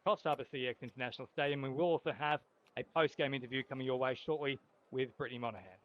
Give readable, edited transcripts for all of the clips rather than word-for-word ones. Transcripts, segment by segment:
across Harbour CX International Stadium. We will also have a post-game interview coming your way shortly with Brittany Monaghan.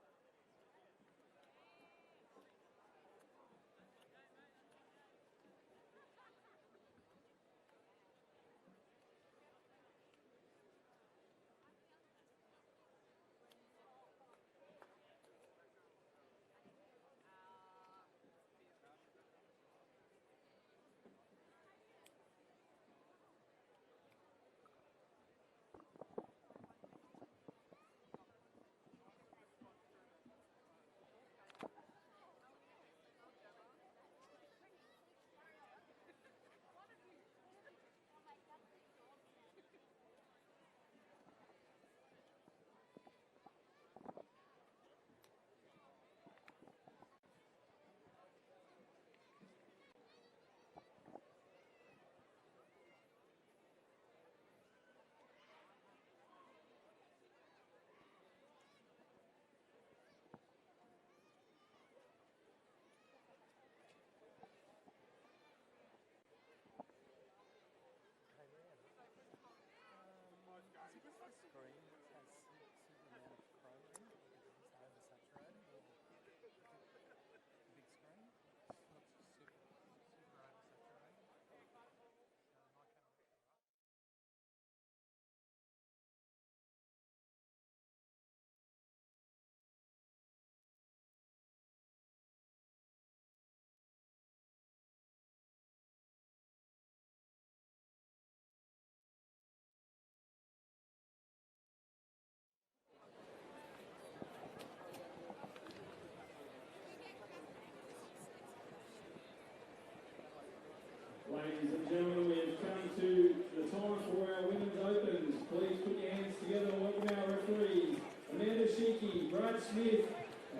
Ladies and gentlemen, we have come to the time for our Women's Opens. Please put your hands together and welcome our referees, Amanda Sheeky, Brad Smith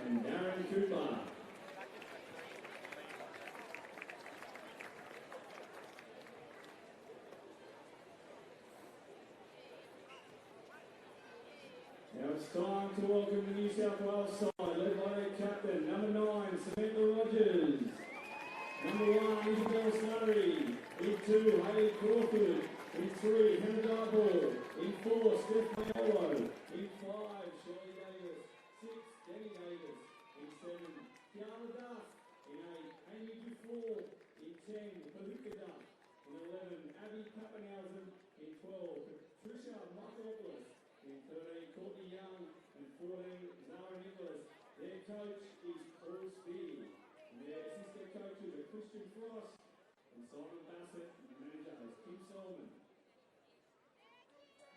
and Darren Cooper. Now it's time to welcome the New South Wales side, led by their captain, number 9, Samantha Rogers. Number 1, Isabel Slurry. In 2, Hayley Crawford. In 3, Hannah Darball. In 4, Steph Maiolo. In 5, Shirley Davis. 6, Danny Davis. In 7, Kiara Duff. In 8, Amy Dufour. In 10, Paluka Duff. In 11, Abby Pappenhausen. In 12, Patricia Michaelopoulos. In 13, Courtney Young. And 14, Zara Nicholas. Their coach is Paul Spear. Their assistant coaches are Christian Frost and Simon Bassett, manager is Kim Solomon.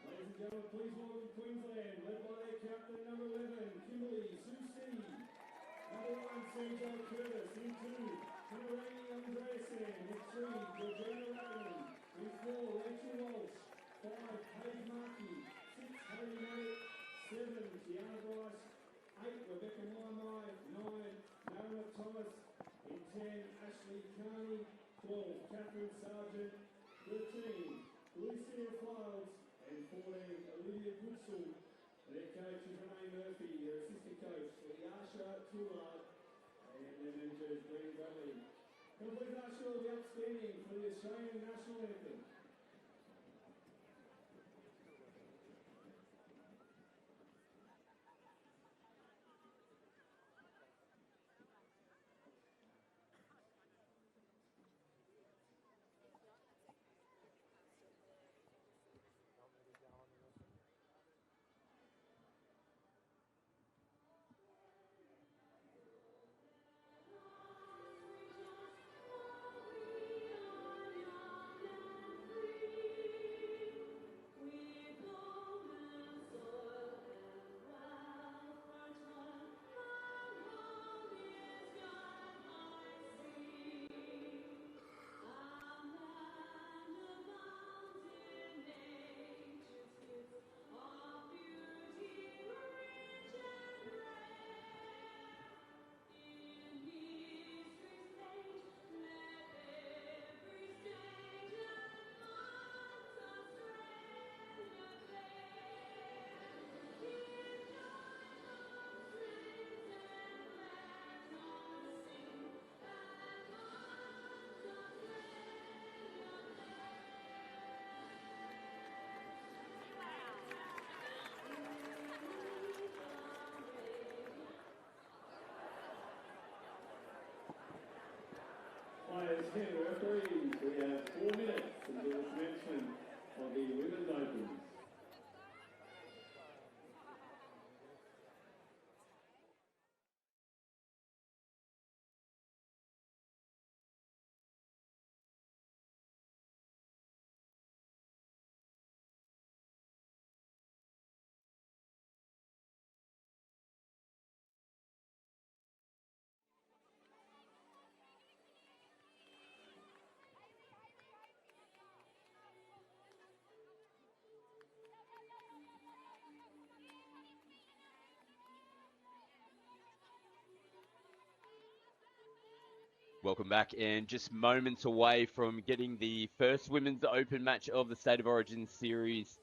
Ladies and gentlemen, please welcome Queensland, led by their captain, number 11, Kimberly Susi. Number 1, CJ Curtis. In 2, Himarani Andreasen. In 3, Georgina Ragland. In 4, Rachel Walsh. 5, Paige Markey. 6, Haley Maddock. 7, Gianna Bryce. 8, Rebecca Maimai. 9, Marina Thomas. In 10, Ashley Carney. 12, Catherine Sargent. 13, Lucia Files. And 14, Olivia Goodsall. Their coach is Renee Murphy. Their assistant coach, Yasha Toulard. And their manager is Green Bradley. Can I please ask you all the upstanding for the Australian National Anthem? 10 referees. We have 4 minutes until the commencement of the Women's Opens. Welcome back, and just moments away from getting the first Women's Open match of the State of Origin series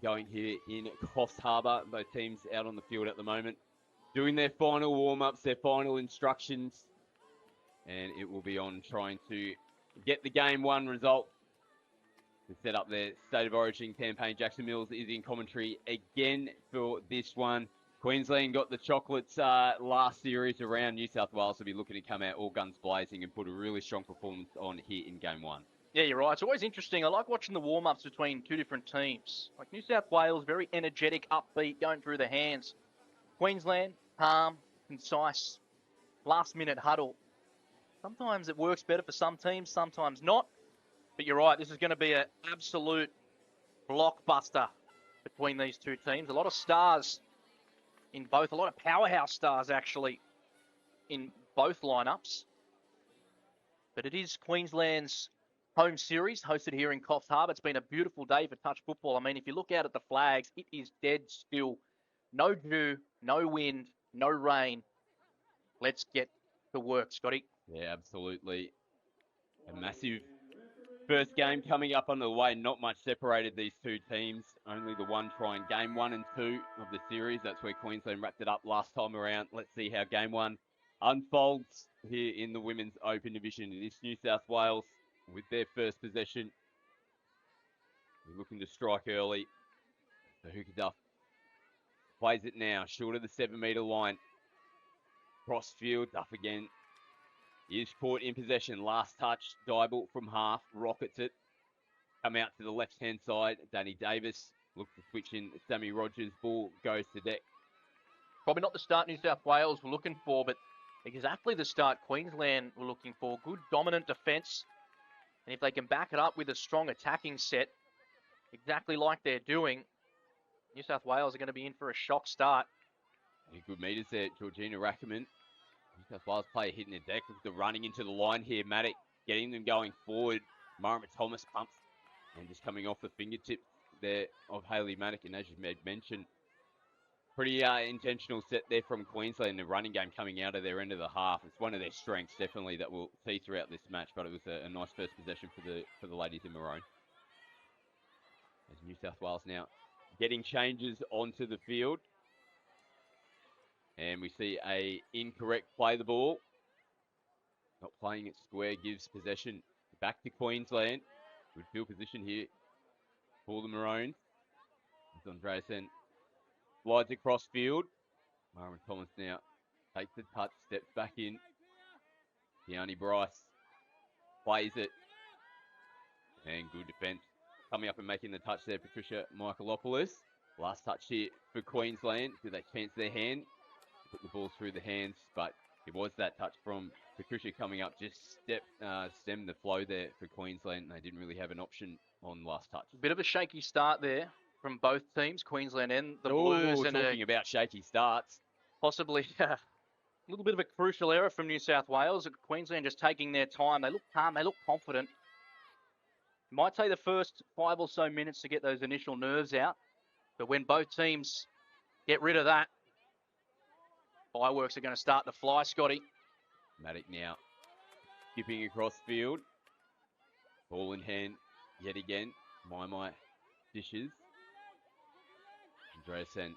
going here in Coffs Harbour. Both teams out on the field at the moment, doing their final warm-ups, their final instructions, and it will be on trying to get the game one result to set up their State of Origin campaign. Jackson Mills is in commentary again for this one. Queensland got the chocolates last series around. New South Wales will be looking to come out all guns blazing and put a really strong performance on here in game one. Yeah, you're right. It's always interesting. I like watching the warm-ups between two different teams. Like New South Wales, very energetic, upbeat, going through the hands. Queensland, calm, concise, last-minute huddle. Sometimes it works better for some teams, sometimes not. But you're right, this is going to be an absolute blockbuster between these two teams. A lot of stars in both, a lot of powerhouse stars actually in both lineups. But it is Queensland's home series hosted here in Coffs Harbour. It's been a beautiful day for touch football. I mean, if you look out at the flags, it is dead still. No dew, no wind, no rain. Let's get to work, Scotty. Yeah, absolutely. A massive first game coming up on the way. Not much separated these two teams. Only the one try in game 1 and 2 of the series. That's where Queensland wrapped it up last time around. Let's see how game 1 unfolds here in the Women's Open Division. It is New South Wales with their first possession. They're looking to strike early. So Hooker Duff plays it now, short of the 7-metre line. Cross field, Duff again. Is caught in possession. Last touch, Dybel from half, rockets it. Come out to the left-hand side. Danny Davis looks to switch in. Sammy Rogers, ball goes to deck. Probably not the start New South Wales were looking for, but exactly the start Queensland were looking for. Good dominant defence. And if they can back it up with a strong attacking set, exactly like they're doing, New South Wales are going to be in for a shock start. Good meters there, Georgina Rackerman. New South Wales player hitting the deck. Look at the running into the line here. Maddock getting them going forward. Marama Thomas pumps and just coming off the fingertips there of Hayley Maddock. And as you mentioned, pretty intentional set there from Queensland. The running game coming out of their end of the half. It's one of their strengths, definitely, that we'll see throughout this match. But it was a nice first possession for the ladies in maroon. As New South Wales now getting changes onto the field. And we see a incorrect play the ball. Not playing it square gives possession back to Queensland. Good field position here for the Maroons. It's Andreasen slides across field. Marvin Thomas now takes the touch, steps back in. Keani Bryce plays it. And good defence. Coming up and making the touch there, Patricia Michaelopoulos. Last touch here for Queensland. Do they chance their hand? Put the ball through the hands, but it was that touch from Patricia coming up, just stemmed the flow there for Queensland. They didn't really have an option on last touch. Bit of a shaky start there from both teams, Queensland and the Blues. And talking about shaky starts. Possibly a little bit of a crucial error from New South Wales. Queensland just taking their time. They look calm, they look confident. It might take the first 5 or so minutes to get those initial nerves out, but when both teams get rid of that, fireworks are going to start to fly, Scotty. Maddock now skipping across field. Ball in hand yet again. My dishes. Andreasen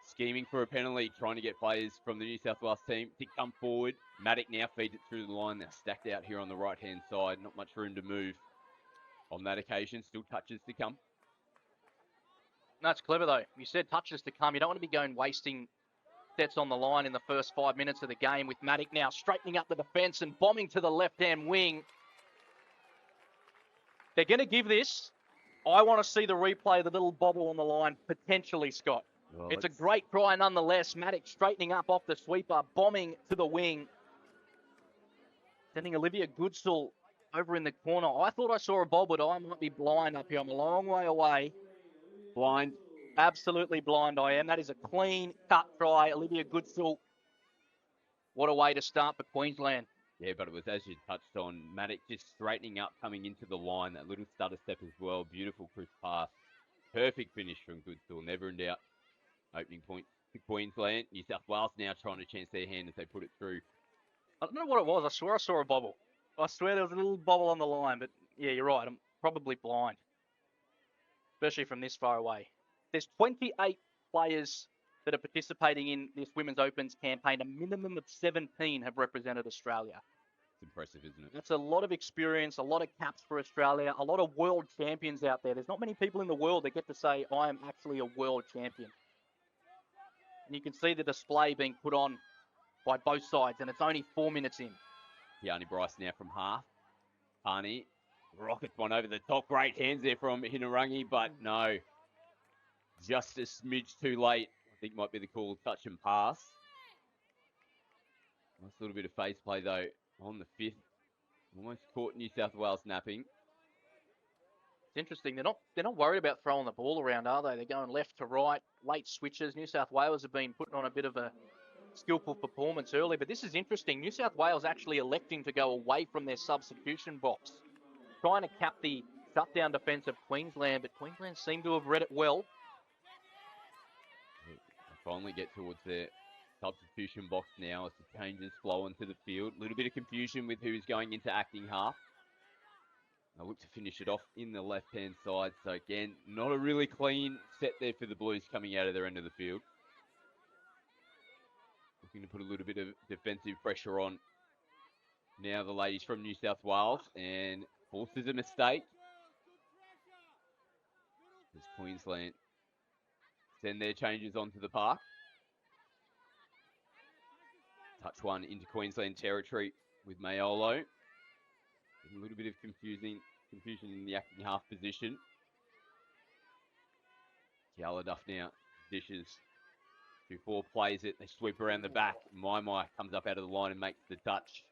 scheming for a penalty, trying to get players from the New South Wales team to come forward. Maddock now feeds it through the line. They're stacked out here on the right-hand side. Not much room to move on that occasion. Still touches to come. That's clever, though. You said touches to come. You don't want to be going wasting sets on the line in the first 5 minutes of the game, with Matic now straightening up the defence and bombing to the left-hand wing. They're going to give this. I want to see the replay of the little bobble on the line, potentially, Scott. Well, it's a great try nonetheless. Matic straightening up off the sweeper, bombing to the wing. Sending Olivia Goodsall over in the corner. I thought I saw a bob, but I might be blind up here. I'm a long way away. Blind. Absolutely blind I am. That is a clean cut try. Olivia Goodsall. What a way to start for Queensland. Yeah, but it was, as you touched on, Matic just straightening up, coming into the line. That little stutter step as well. Beautiful crisp pass. Perfect finish from Goodsall. Never in doubt. Opening point to Queensland. New South Wales now trying to chance their hand as they put it through. I don't know what it was. I swear I saw a bobble. I swear there was a little bobble on the line. But yeah, you're right. I'm probably blind. Especially from this far away. There's 28 players that are participating in this Women's Opens campaign. A minimum of 17 have represented Australia. It's impressive, isn't it? That's a lot of experience, a lot of caps for Australia, a lot of world champions out there. There's not many people in the world that get to say, I am actually a world champion. And you can see the display being put on by both sides, and it's only 4 minutes in. Tiani Bryce now from half. Arnie rockets one over the top. Great hands there from Hinarangi, but no. Just a smidge too late. I think might be the call, touch and pass. Nice little bit of face play though on the fifth. Almost caught New South Wales napping. It's interesting. They're not worried about throwing the ball around, are they? They're going left to right, late switches. New South Wales have been putting on a bit of a skillful performance early, but this is interesting. New South Wales actually electing to go away from their substitution box, trying to cap the shutdown defence of Queensland, but Queensland seem to have read it well. Finally get towards their substitution box now as the changes flow onto the field. A little bit of confusion with who's going into acting half. I look to finish it off in the left-hand side. So again, not a really clean set there for the Blues coming out of their end of the field. Looking to put a little bit of defensive pressure on now the ladies from New South Wales, and forces a mistake as Queensland send their changes onto the park. Touch one into Queensland territory with Mayolo. A little bit of confusion in the acting half position. Duff now dishes. 2-4 plays it. They sweep around the back. Mai comes up out of the line and makes the touch.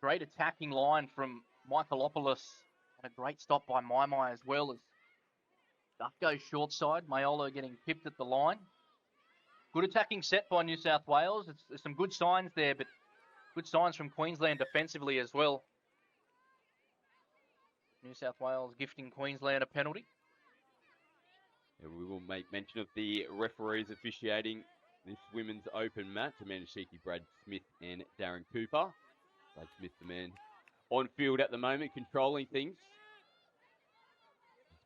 Great attacking line from Michaelopoulos, and a great stop by Mai as well, as stuff goes short side. Mayolo getting pipped at the line. Good attacking set by New South Wales. There's some good signs there, but good signs from Queensland defensively as well. New South Wales gifting Queensland a penalty. Yeah, we will make mention of the referees officiating this Women's Open match. Amanda Sheeky, Brad Smith and Darren Cooper. Brad Smith, the man on field at the moment, controlling things.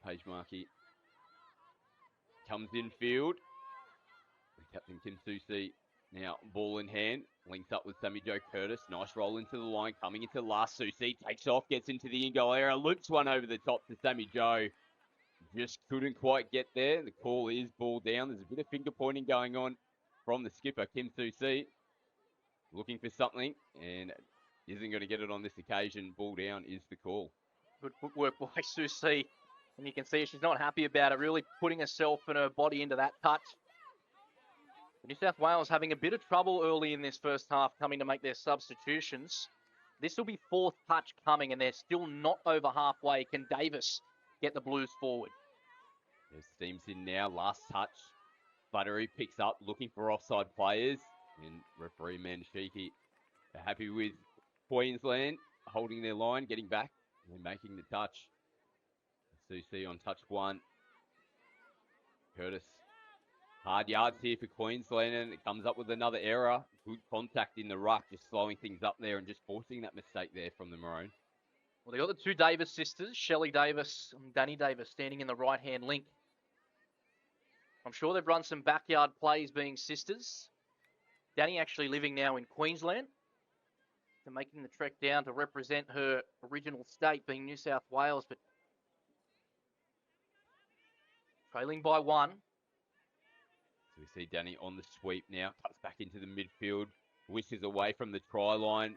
Paige Markey comes in field. Captain Kim Susi now ball in hand. Links up with Sammy Jo Curtis. Nice roll into the line. Coming into last. Susi takes off. Gets into the in-goal area. Loops one over the top to Sammy Jo. Just couldn't quite get there. The call is ball down. There's a bit of finger pointing going on from the skipper, Kim Susi. Looking for something and isn't going to get it on this occasion. Ball down is the call. Good footwork by Susi. And you can see she's not happy about it. Really putting herself and her body into that touch. New South Wales having a bit of trouble early in this first half, coming to make their substitutions. This will be fourth touch coming, and they're still not over halfway. Can Davis get the Blues forward? There's steams in now. Last touch. Buttery picks up, looking for offside players. And referee Mandashiki are happy with Queensland holding their line, getting back, and making the touch. Susi on touch one. Curtis. Hard yards here for Queensland, and it comes up with another error. Good contact in the ruck, just slowing things up there and just forcing that mistake there from the Maroon. Well, they got the two Davis sisters, Shelley Davis and Danny Davis, standing in the right-hand link. I'm sure they've run some backyard plays being sisters. Danny actually living now in Queensland, and making the trek down to represent her original state, being New South Wales, but trailing by one. So we see Danny on the sweep now, cuts back into the midfield, whiskers away from the try line,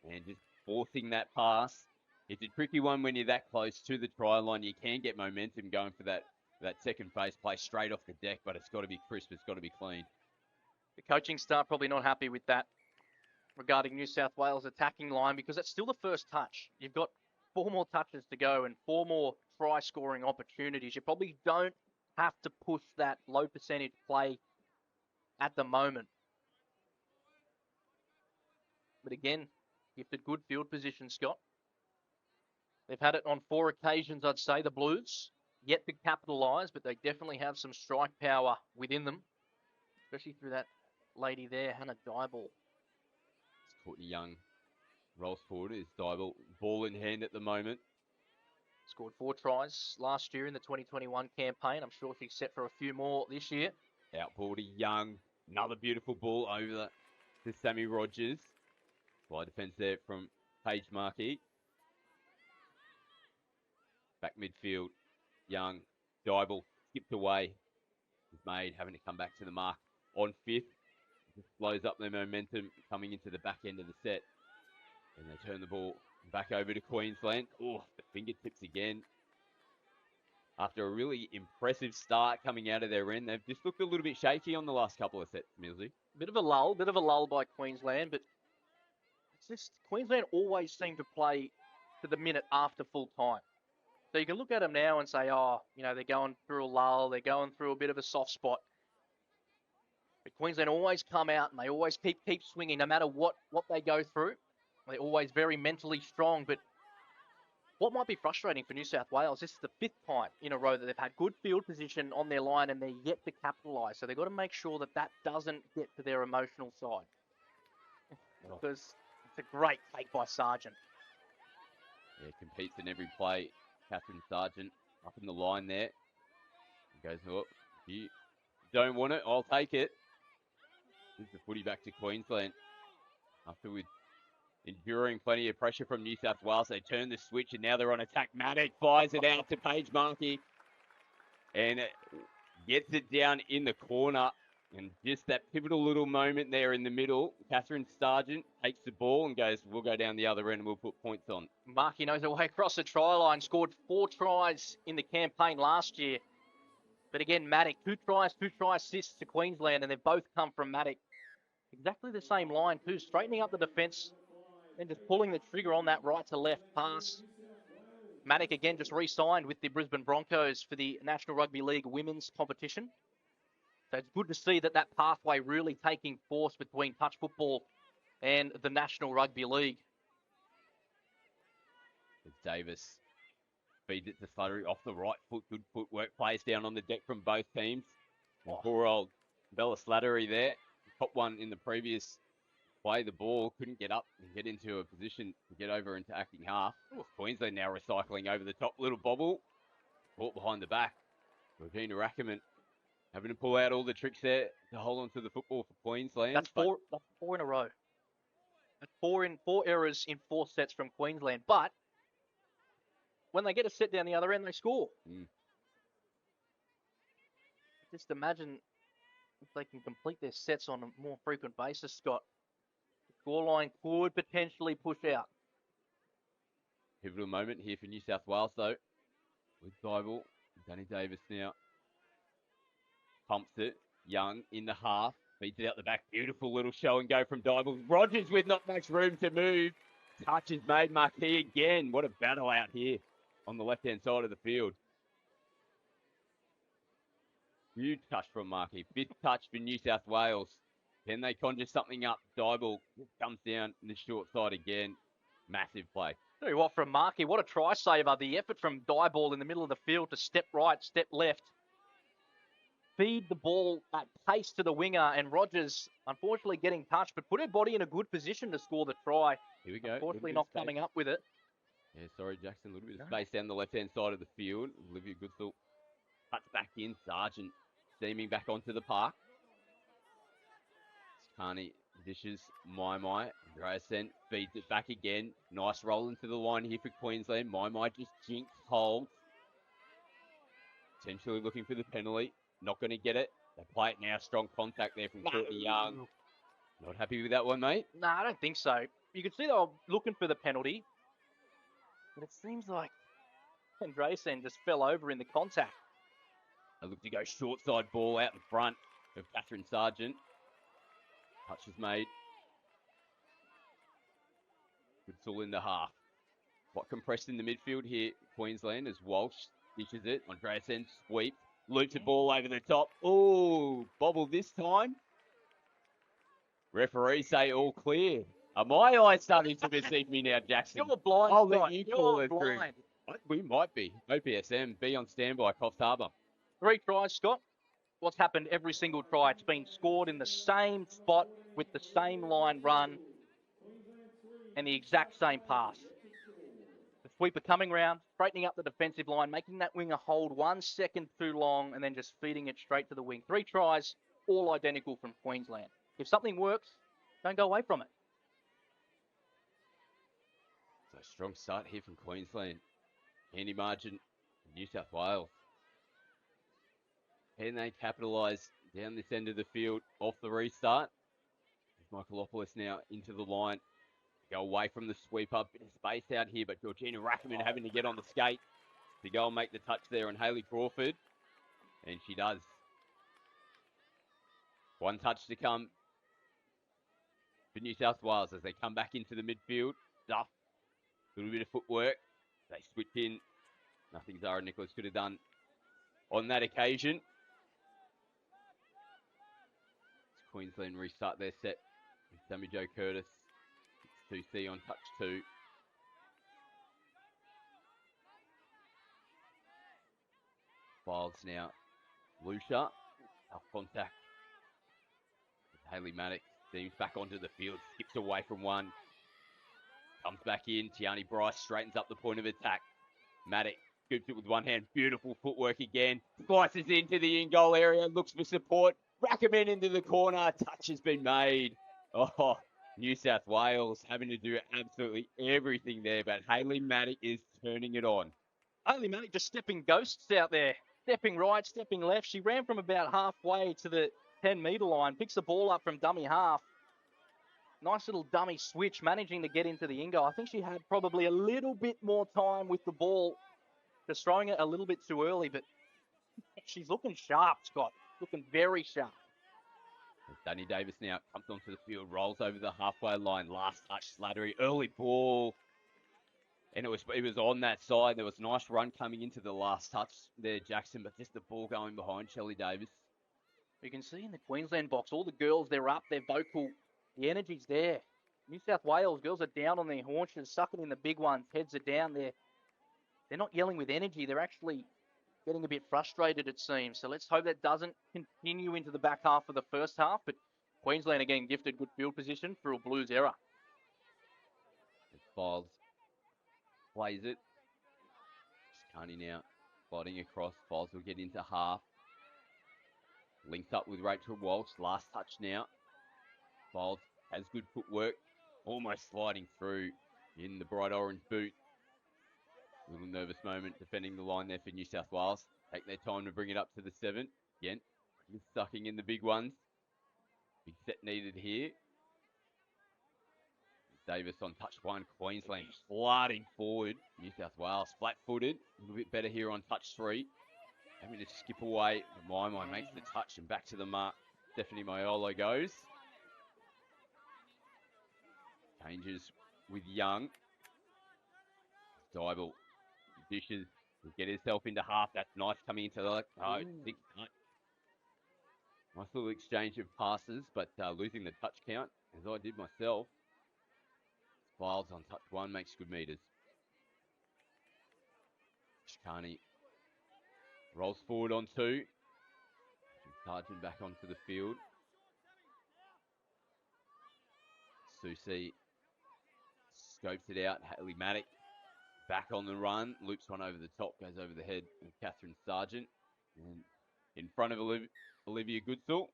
and just forcing that pass. It's a tricky one when you're that close to the try line. You can get momentum going for that second phase play straight off the deck, but it's got to be crisp, it's got to be clean. The coaching staff probably not happy with that regarding New South Wales attacking line, because it's still the first touch. You've got 4 more touches to go and 4 more try-scoring opportunities. You probably don't have to push that low percentage play at the moment. But again, gifted good field position, Scott. They've had it on 4 occasions, I'd say, the Blues. Yet to capitalise, but they definitely have some strike power within them, especially through that lady there, Hannah Dyball. Courtney Young rolls forward. Is Dyball ball in hand at the moment. Scored 4 tries last year in the 2021 campaign. I'm sure she's set for a few more this year. Outball to Young. Another beautiful ball over to Sammy Rogers. Fly defence there from Paige Markey. Back midfield. Young. Dyball skipped away. Is made, having to come back to the mark on 5th. Just slows up their momentum coming into the back end of the set. And they turn the ball back over to Queensland. Oh, the fingertips again. After a really impressive start coming out of their end, they've just looked a little bit shaky on the last couple of sets, Millsy. Bit of a lull by Queensland, but it's just Queensland always seem to play to the minute after full time. So you can look at them now and say, oh, you know, they're going through a lull, they're going through a bit of a soft spot. But Queensland always come out and they always keep swinging no matter what they go through. They're always very mentally strong. But what might be frustrating for New South Wales, this is the 5th time in a row that they've had good field position on their line and they're yet to capitalise. So they've got to make sure that doesn't get to their emotional side. Because it's a great take by Sargent. Yeah, competes in every play. Catherine Sargent up in the line there. He goes, oh, if you don't want it, I'll take it. Gives the footy back to Queensland. After with enduring plenty of pressure from New South Wales, they turn the switch and now they're on attack. Maddock fires it out to Paige Markey and gets it down in the corner. And just that pivotal little moment there in the middle, Catherine Sargent takes the ball and goes, we'll go down the other end and we'll put points on. Markey knows her way across the try line, scored 4 tries in the campaign last year. But again, Maddock, 2 try assists to Queensland, and they've both come from Maddock. Exactly the same line too, straightening up the defence and just pulling the trigger on that right to left pass. Maddock again just re-signed with the Brisbane Broncos for the National Rugby League women's competition. So it's good to see that pathway really taking force between touch football and the National Rugby League. Davis feeds it to Slattery off the right foot. Good footwork. Plays down on the deck from both teams. Poor old Bella Slattery there. Top one in the previous play. The ball couldn't get up and get into a position to get over into acting half. Queensland now recycling over the top. Little bobble. Caught behind the back. Regina Ackerman having to pull out all the tricks there to hold on to the football for Queensland. That's 4 in a row. That's 4 errors in 4 sets from Queensland. But when they get a set down the other end, they score. Just imagine if they can complete their sets on a more frequent basis, Scott. The scoreline could potentially push out. Pivotal moment here for New South Wales, though. With Dyball, Danny Davis now. Pumps it. Young in the half. Feeds it out the back. Beautiful little show and go from Dyball. Rogers with not much room to move. Touch is made. Marquis again. What a battle out here on the left-hand side of the field. Huge touch from Marquis. 5th touch for New South Wales. Can they conjure something up? Dyball comes down in the short side again. Massive play. Tell you what, from Markey, what a try saver. The effort from Dyball in the middle of the field to step right, step left. Feed the ball at pace to the winger, and Rogers, unfortunately, getting touched, but put her body in a good position to score the try. Here we go. Unfortunately, not coming up with it. Yeah, sorry, Jackson. A little bit of space down the left-hand side of the field. Olivia Goodsall cuts back in. Sargent steaming back onto the park. Carney dishes My. Andreasen feeds it back again. Nice roll into the line here for Queensland. My just jinx holds. Potentially looking for the penalty. Not going to get it. They play it now. Strong contact there from Courtney Young. Not happy with that one, mate? No, I don't think so. You could see they were looking for the penalty, but it seems like Andresen just fell over in the contact. They look to go short side ball out in front of Catherine Sargent. Touch is made. Goodsall in the half. What compressed in the midfield here, Queensland, as Walsh dishes it. Andresen sweep. Loops a ball over the top. Oh, bobble this time. Referee say all clear. Are my eyes starting to deceive me now, Jackson? You're blind, I'll let Scott. you call You're it through. blind. We might be. OPSM, be on standby, Coffs Harbour. 3 tries, Scott. What's happened every single try? It's been scored in the same spot with the same line run and the exact same pass. The sweeper coming round, straightening up the defensive line, making that winger hold 1 second too long, and then just feeding it straight to the wing. 3 tries, all identical from Queensland. If something works, don't go away from it. So strong start here from Queensland. Handy margin, New South Wales. Can they capitalise down this end of the field off the restart? Michaelopoulos now into the line. Go away from the sweeper. Bit of space out here, but Georgina Rackerman having to get on the skate to go and make the touch there on Hayley Crawford. And she does. 1 touch to come for New South Wales as they come back into the midfield. Duff. A little bit of footwork. They switch in. Nothing Zara Nicholas could have done on that occasion. As Queensland restart their set with Sammy Jo Curtis. 2C on touch 2. Files now. Lucia. Tough contact. Hayley Maddox seems back onto the field. Skips away from one. Comes back in. Tiani Bryce straightens up the point of attack. Maddox scoops it with one hand. Beautiful footwork again. Slices into the in-goal area. Looks for support. Rackerman into the corner. Touch has been made. Oh, New South Wales having to do absolutely everything there, but Hayley Maddox is turning it on. Hayley Maddox just stepping ghosts out there. Stepping right, stepping left. She ran from about halfway to the 10-metre line. Picks the ball up from dummy half. Nice little dummy switch, managing to get into the in-goal. I think she had probably a little bit more time with the ball. Just throwing it a little bit too early, but she's looking sharp, Scott. Looking very sharp. Danny Davis now comes onto the field, rolls over the halfway line. Last touch, Slattery, early ball. And it was on that side. There was a nice run coming into the last touch there, Jackson, but just the ball going behind Shelley Davis. You can see in the Queensland box, all the girls, they're up, they're vocal. The energy's there. New South Wales, girls are down on their haunches, sucking in the big ones. Heads are down there. They're not yelling with energy. They're actually getting a bit frustrated, it seems. So let's hope that doesn't continue into the back half of the first half. But Queensland again gifted good field position for a Blues error. Files plays it. Carney now sliding across. Files will get into half. Links up with Rachel Walsh. Last touch now. Files has good footwork. Almost sliding through in the bright orange boot. A little nervous moment defending the line there for New South Wales. Take their time to bring it up to the 7. Again, sucking in the big ones. Big set needed here. Davis on touch 1. Queensland sliding forward. New South Wales flat-footed. A little bit better here on touch 3. Having to skip away. Maimai makes the touch and back to the mark. Stephanie Maiolo goes. Changes with Young. Dybel dishes. Will get himself into half. That's nice coming into the... Oh, nice little exchange of passes, but losing the touch count, as I did myself. Files on touch 1 makes good meters. Shikani rolls forward on 2. Sargent back onto the field. Susie scopes it out. Hayley Maddox back on the run. Loops one over the top. Goes over the head of Catherine Sargent. And in front of Olivia Goodsall.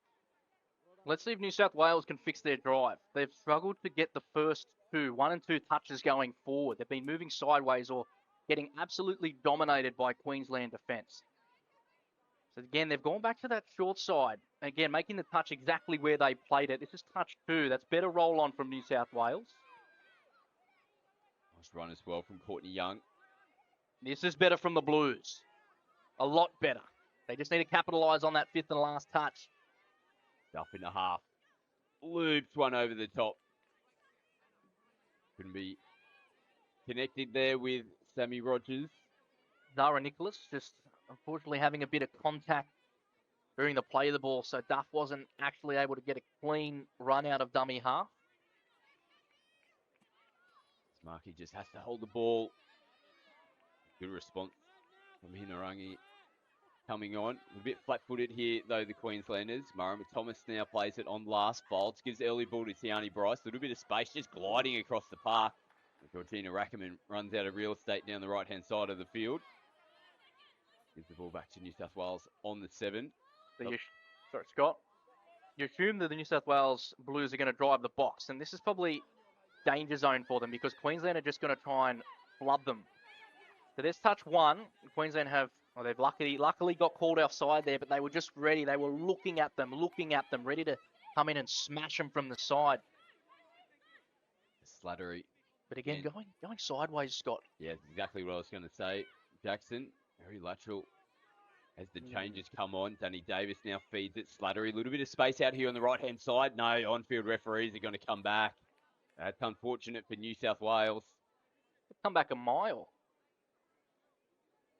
Let's see if New South Wales can fix their drive. They've struggled to get the first 1 and 2 touches going forward. They've been moving sideways or getting absolutely dominated by Queensland defence. So again, they've gone back to that short side. Again, making the touch exactly where they played it. This is touch 2. That's better roll on from New South Wales. Nice run as well from Courtney Young. This is better from the Blues. A lot better. They just need to capitalise on that 5th and last touch. Up in the half. Loops one over the top. Couldn't be connected there with Sammy Rogers. Zara Nicholas just unfortunately having a bit of contact during the play of the ball, so Duff wasn't actually able to get a clean run out of dummy half. Smarky just has to hold the ball. Good response from Hinarangi coming on. A bit flat-footed here, though, the Queenslanders. Marama Thomas now plays it on last. Bolts gives early ball to Tiani Bryce. A little bit of space, just gliding across the park. Georgina Rackerman runs out of real estate down the right-hand side of the field. Gives the ball back to New South Wales on the 7. So sorry, Scott. You assume that the New South Wales Blues are going to drive the box, and this is probably danger zone for them because Queensland are just going to try and flood them. So there's touch 1. Queensland they've luckily got called offside there, but they were just ready. They were looking at them, ready to come in and smash them from the side. Slattery. But again, going sideways, Scott. Yeah, that's exactly what I was going to say. Jackson, very lateral. As the changes come on, Danny Davis now feeds it. Slattery, a little bit of space out here on the right-hand side. No, on-field referees are going to come back. That's unfortunate for New South Wales. Come back a mile.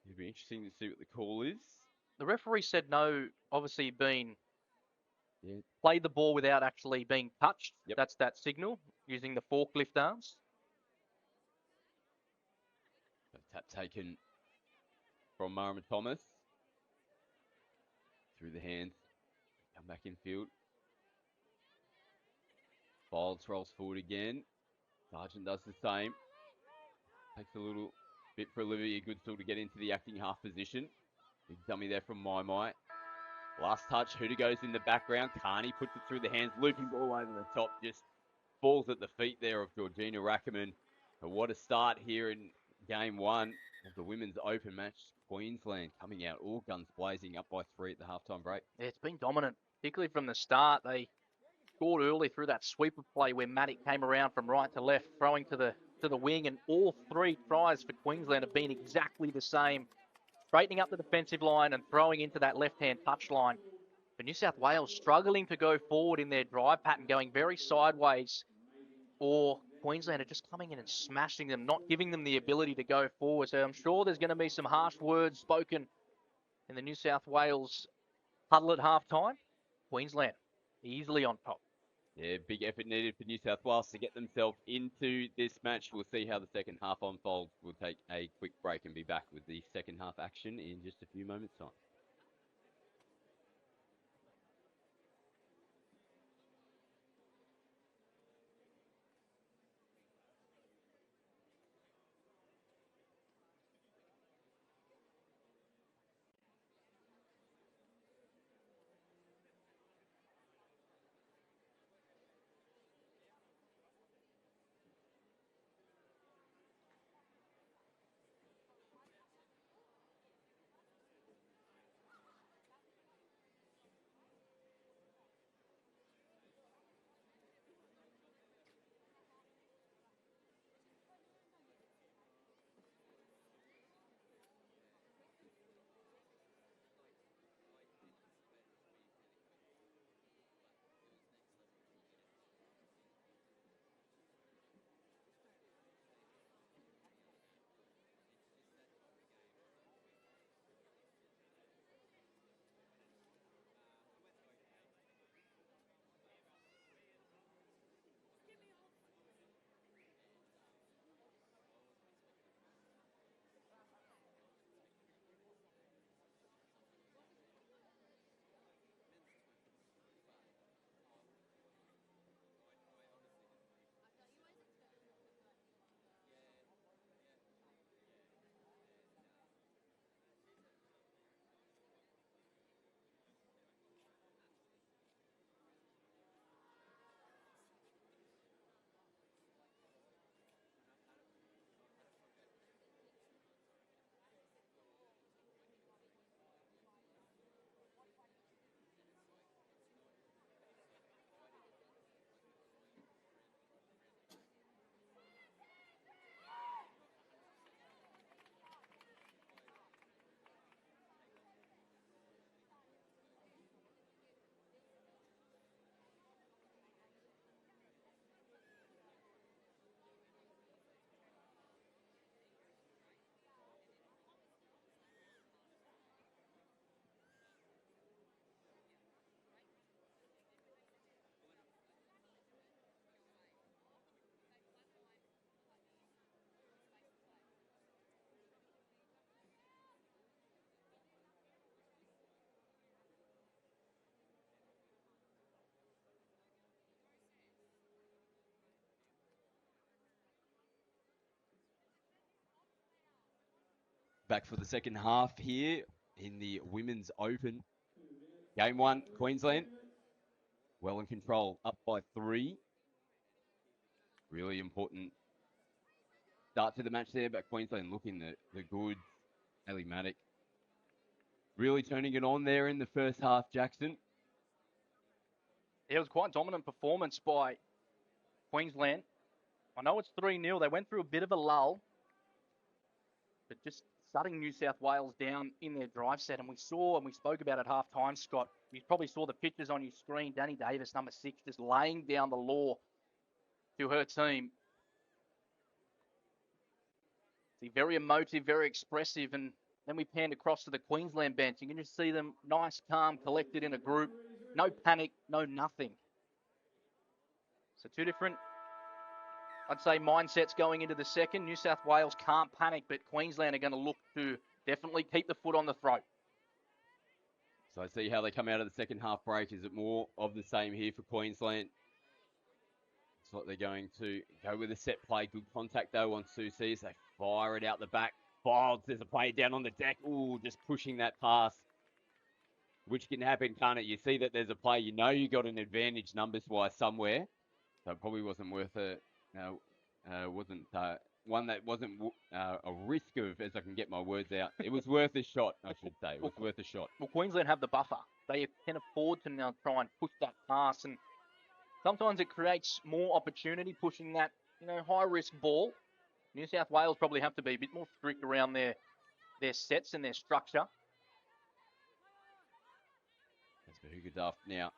It'll be interesting to see what the call is. The referee said no, obviously played the ball without actually being touched. Yep. That's that signal, using the forklift arms. So tap taken from Marama Thomas. Through the hands. Come back in field. Bolts rolls forward again. Sargent does the same. Takes a little bit for Olivia Goodstill to get into the acting half position. Big dummy there from Mai. Last touch, Huda goes in the background. Carney puts it through the hands, looping ball over the top. Just falls at the feet there of Georgina Rackerman. But what a start here in game 1 of the Women's Open match. Queensland coming out all guns blazing, up by 3 at the halftime break. Yeah, it's been dominant, particularly from the start. They scored early through that sweeper play where Matic came around from right to left, throwing to the wing, and all 3 tries for Queensland have been exactly the same. Straightening up the defensive line and throwing into that left-hand touch line. But New South Wales struggling to go forward in their drive pattern, going very sideways, or Queensland are just coming in and smashing them, not giving them the ability to go forward. So I'm sure there's going to be some harsh words spoken in the New South Wales huddle at halftime. Queensland easily on top. Yeah, big effort needed for New South Wales to get themselves into this match. We'll see how the second half unfolds. We'll take a quick break and be back with the second half action in just a few moments' time. back for the second half here in the Women's Open. Game 1, Queensland. Well in control, up by 3. Really important start to the match there, but Queensland looking the goods. Ellie Maddock really turning it on there in the first half, Jackson. It was quite dominant performance by Queensland. I know it's 3-0. They went through a bit of a lull, but just shutting New South Wales down in their drive set. And we spoke about at half time, Scott. You probably saw the pictures on your screen. Danny Davis, number 6, just laying down the law to her team. See, very emotive, very expressive. And then we panned across to the Queensland bench. You can just see them nice, calm, collected in a group. No panic, no nothing. So 2 different, I'd say, mindsets going into the second. New South Wales can't panic, but Queensland are going to look to definitely keep the foot on the throat. So I see how they come out of the second half break. Is it more of the same here for Queensland? It's like they're going to go with a set play. Good contact, though, on Susie as they fire it out the back. Filed, there's a play down on the deck. Ooh, just pushing that pass, which can happen, can't it? You see that there's a play. You know you got an advantage numbers-wise somewhere. So it probably wasn't worth one that wasn't a risk of, as I can get my words out. It was worth a shot, I should say. It was worth a shot. Well, Queensland have the buffer. They can afford to now try and push that pass, and sometimes it creates more opportunity pushing that, high-risk ball. New South Wales probably have to be a bit more strict around their sets and their structure. That's for Hugadaf now.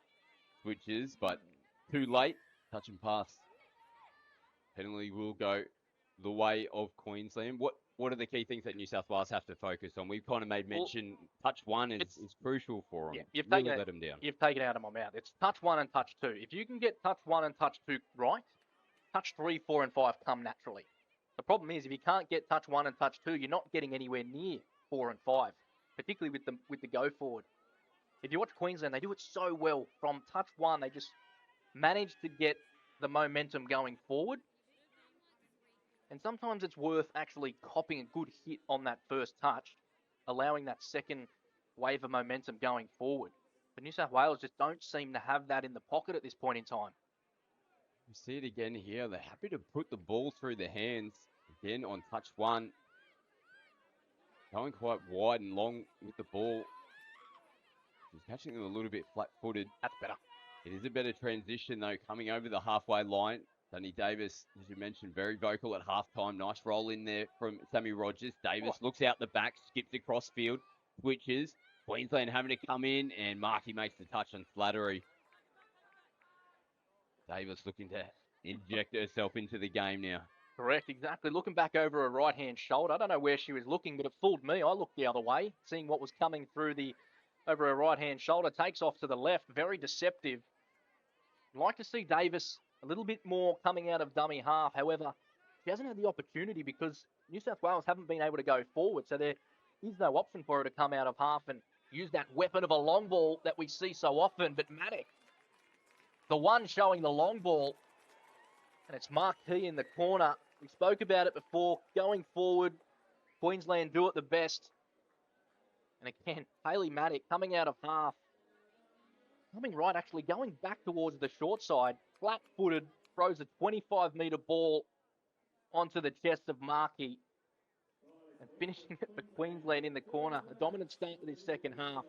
Switches, but too late. Touch and pass. Penalty will go the way of Queensland. What are the key things that New South Wales have to focus on? We've kind of made mention touch 1 is crucial for them. Yeah, you've really taken let them down. You've taken it out of my mouth. It's touch 1 and touch 2. If you can get touch 1 and touch 2 right, touch 3, 4, and 5 come naturally. The problem is if you can't get touch 1 and touch 2, you're not getting anywhere near 4 and 5, particularly with the go forward. If you watch Queensland, they do it so well. From touch 1, they just manage to get the momentum going forward. And sometimes it's worth actually copying a good hit on that first touch, allowing that second wave of momentum going forward. But New South Wales just don't seem to have that in the pocket at this point in time. You see it again here. They're happy to put the ball through their hands. Again on touch 1. Going quite wide and long with the ball. She's catching them a little bit flat-footed. That's better. It is a better transition, though, coming over the halfway line. Danny Davis, as you mentioned, very vocal at halftime. Nice roll in there from Sammy Rogers. Davis looks out the back, skips across field, switches. Queensland having to come in, and Markey makes the touch on Slattery. Davis looking to inject herself into the game now. Correct, exactly. Looking back over her right-hand shoulder. I don't know where she was looking, but it fooled me. I looked the other way, seeing what was coming through over her right-hand shoulder. Takes off to the left. Very deceptive. I'd like to see Davis a little bit more coming out of dummy half. However, she hasn't had the opportunity because New South Wales haven't been able to go forward. So there is no option for her to come out of half and use that weapon of a long ball that we see so often. But Maddock, the one showing the long ball, and it's Marquis in the corner. We spoke about it before. Going forward, Queensland do it the best. And again, Hayley Maddock coming out of half. Coming right, actually going back towards the short side. Flat-footed, throws a 25-metre ball onto the chest of Markey. And finishing it for Queensland in the corner. A dominant start to this second half.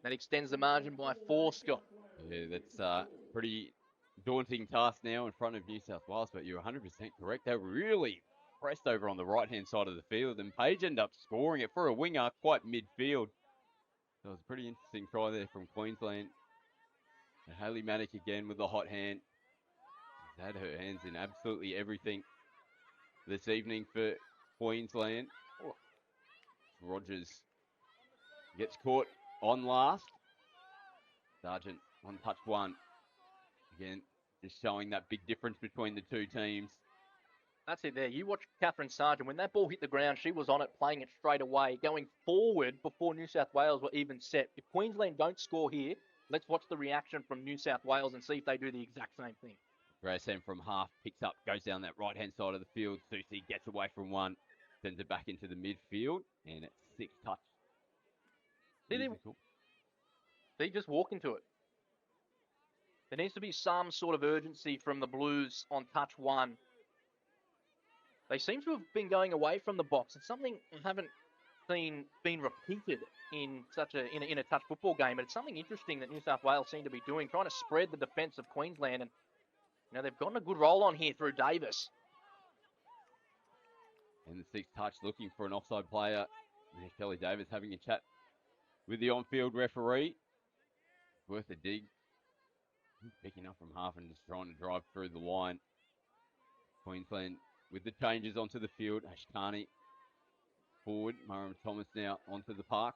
That extends the margin by 4, Scott. Yeah, that's a pretty daunting task now in front of New South Wales, but you're 100% correct. They're really pressed over on the right-hand side of the field, and Page ended up scoring it for a winger quite midfield. So it was a pretty interesting try there from Queensland. And Hayley Maddock again with the hot hand. She's had her hands in absolutely everything this evening for Queensland. Oh. Rogers gets caught on last. Sargent on touch 1. Again, just showing that big difference between the two teams. That's it there. You watch Catherine Sargent. When that ball hit the ground, she was on it, playing it straight away, going forward before New South Wales were even set. If Queensland don't score here, let's watch the reaction from New South Wales and see if they do the exact same thing. Grayson from half picks up, goes down that right-hand side of the field. Susie gets away from one. sends it back into the midfield, and it's 6 touch. They just walk into it. There needs to be some sort of urgency from the Blues on touch 1. They seem to have been going away from the box. It's something I haven't seen been repeated in such a in a touch football game, but it's something interesting that New South Wales seem to be doing, trying to spread the defence of Queensland, and they've gotten a good roll on here through Davis. And the 6 touch, looking for an offside player. Kelly Davis having a chat with the on-field referee. Worth a dig. He's picking up from half and just trying to drive through the line. Queensland with the changes onto the field. Ashkani forward. Murray Thomas now onto the park.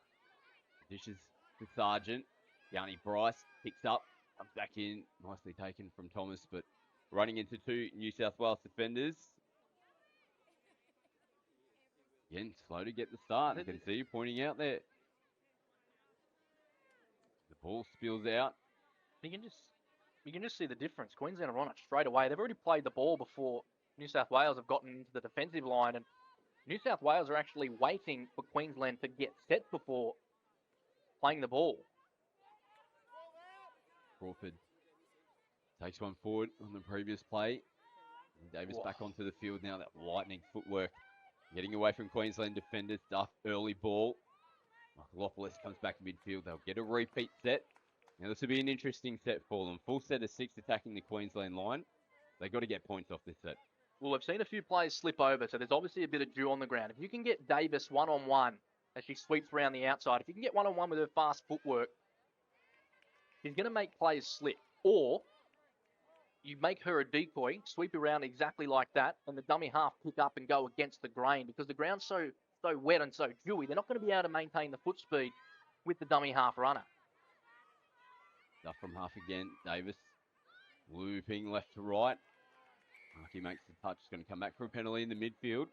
Dishes to Sargent. Yanni Bryce picks up. Comes back in. Nicely taken from Thomas, but running into 2 New South Wales defenders. Again, slow to get the start. I can see you pointing out there. The ball spills out. You can just see the difference. Queensland are on it straight away. They've already played the ball before New South Wales have gotten into the defensive line, and New South Wales are actually waiting for Queensland to get set before playing the ball. Crawford takes one forward on the previous play. And Davis back onto the field now. That lightning footwork. Getting away from Queensland defenders. Duff, early ball. Michaelopoulos comes back to midfield. They'll get a repeat set. Now this will be an interesting set for them. Full set of 6 attacking the Queensland line. They've got to get points off this set. Well, I've seen a few players slip over, so there's obviously a bit of dew on the ground. If you can get Davis one-on-one as she sweeps around the outside, if you can get one-on-one with her fast footwork, she's going to make players slip. Or you make her a decoy, sweep around exactly like that, and the dummy half pick up and go against the grain because the ground's so wet and so dewy. They're not going to be able to maintain the foot speed with the dummy half runner. Duff from half again. Davis looping left to right. Markey makes the touch. It's going to come back for a penalty in the midfield.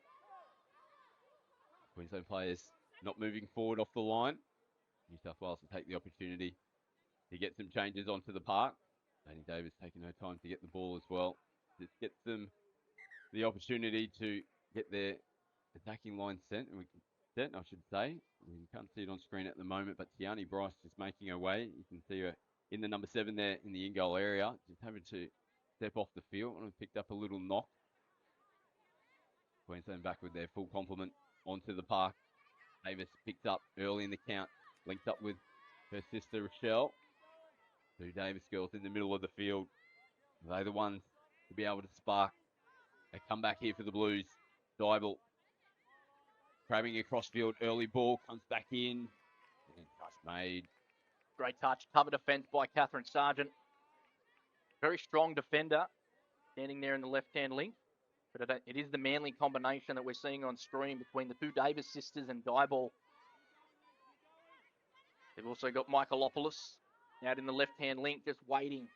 Queensland players not moving forward off the line. New South Wales will take the opportunity to get some changes onto the park. Danny Davis taking her time to get the ball as well. Just gets them the opportunity to get their attacking line set, I should say. You can't see it on screen at the moment, but Tiani Bryce just making her way. You can see her in the number 7 there in the in-goal area, just having to step off the field and picked up a little knock. Queensland back with their full complement onto the park. Davis picked up early in the count, linked up with her sister Rochelle. 2 Davis girls in the middle of the field. They're the ones to be able to spark a comeback here for the Blues. Dybel crabbing across field, early ball, comes back in, and touch made. Great touch, cover defence by Catherine Sargent. Very strong defender, standing there in the left-hand link. But it is the Manly combination that we're seeing on screen between the 2 Davis sisters and Dybel. They've also got Michaelopoulos out in the left-hand link, just waiting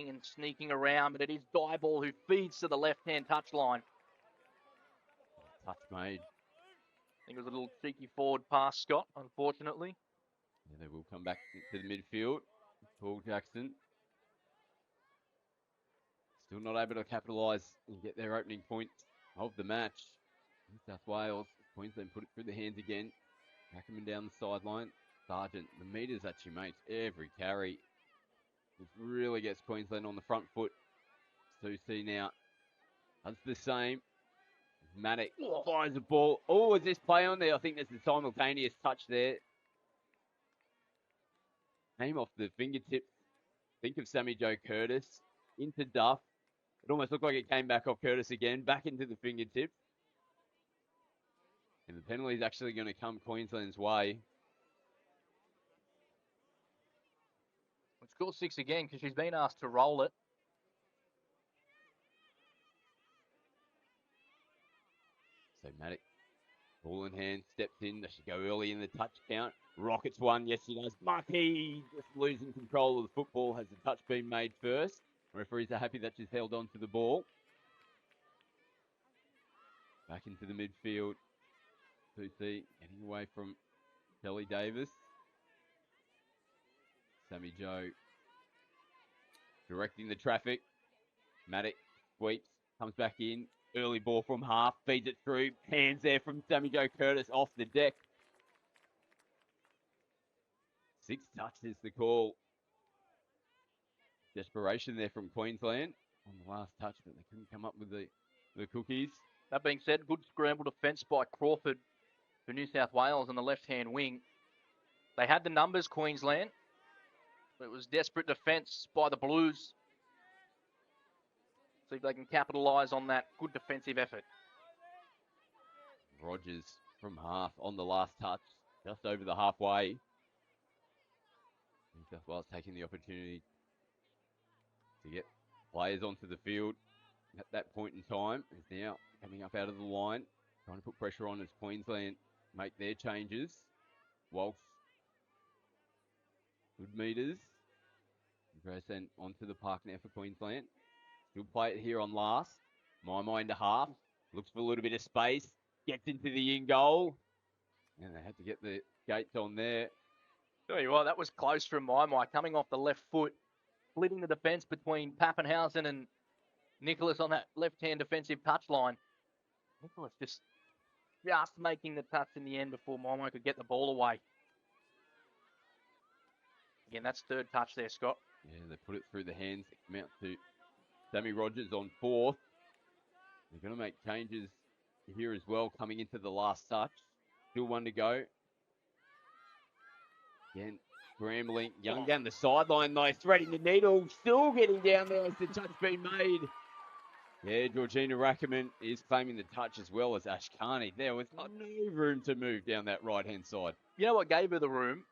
and sneaking around. But it is Dybel who feeds to the left-hand touchline. Touch made. I think it was a little cheeky forward pass, Scott, unfortunately. Yeah, they will come back to the midfield. Paul Jackson. Still not able to capitalise and get their opening point of the match. New South Wales, Queensland put it through the hands again. Ackerman down the sideline. Sargent, the metres that she makes every carry. It really gets Queensland on the front foot. Susie now does the same. Maddox finds the ball. Oh, is this play on there? I think there's a simultaneous touch there. Came off the fingertips. Think of Sammy Joe Curtis into Duff. It almost looked like it came back off Curtis again, back into the fingertips. And the penalty is actually going to come Queensland's way. It's score 6 again because she's been asked to roll it. So Maddox, ball in hand, steps in. Does she go early in the touch count? Rockets one, yes she does. Markey just losing control of the football. Has the touch been made first? Referees are happy that she's held on to the ball. Back into the midfield. Susie getting away from Kelly Davis. Sammy Joe directing the traffic. Maddox sweeps, comes back in. Early ball from half, feeds it through. Hands there from Sammy Joe Curtis off the deck. 6 touches the call. Desperation there from Queensland on the last touch, but they couldn't come up with the cookies. That being said, good scramble defence by Crawford for New South Wales on the left-hand wing. They had the numbers, Queensland, but it was desperate defence by the Blues. See if they can capitalise on that good defensive effort. Rogers from half on the last touch, just over the halfway. New South Wales taking the opportunity to get players onto the field at that point in time. Is now coming up out of the line, trying to put pressure on as Queensland make their changes. Walsh, good meters. Andresen onto the park now for Queensland. Still play it here on last. My into half. Looks for a little bit of space. Gets into the in goal. And they had to get the gates on there. Tell you what, that was close from my coming off the left foot, splitting the defence between Pappenhausen and Nicholas on that left-hand defensive touchline. Nicholas just making the touch in the end before Momo could get the ball away. Again, that's third touch there, Scott. Yeah, they put it through the hands. It came out to Sammy Rogers on 4th. They're going to make changes here as well coming into the last touch. Still 1 to go. Again, scrambling. Young down the sideline though, threading the needle. Still getting down there as the touch been made. Yeah, Georgina Rackerman is claiming the touch as well as Ash Carney. There was no room to move down that right-hand side. You know what gave her the room?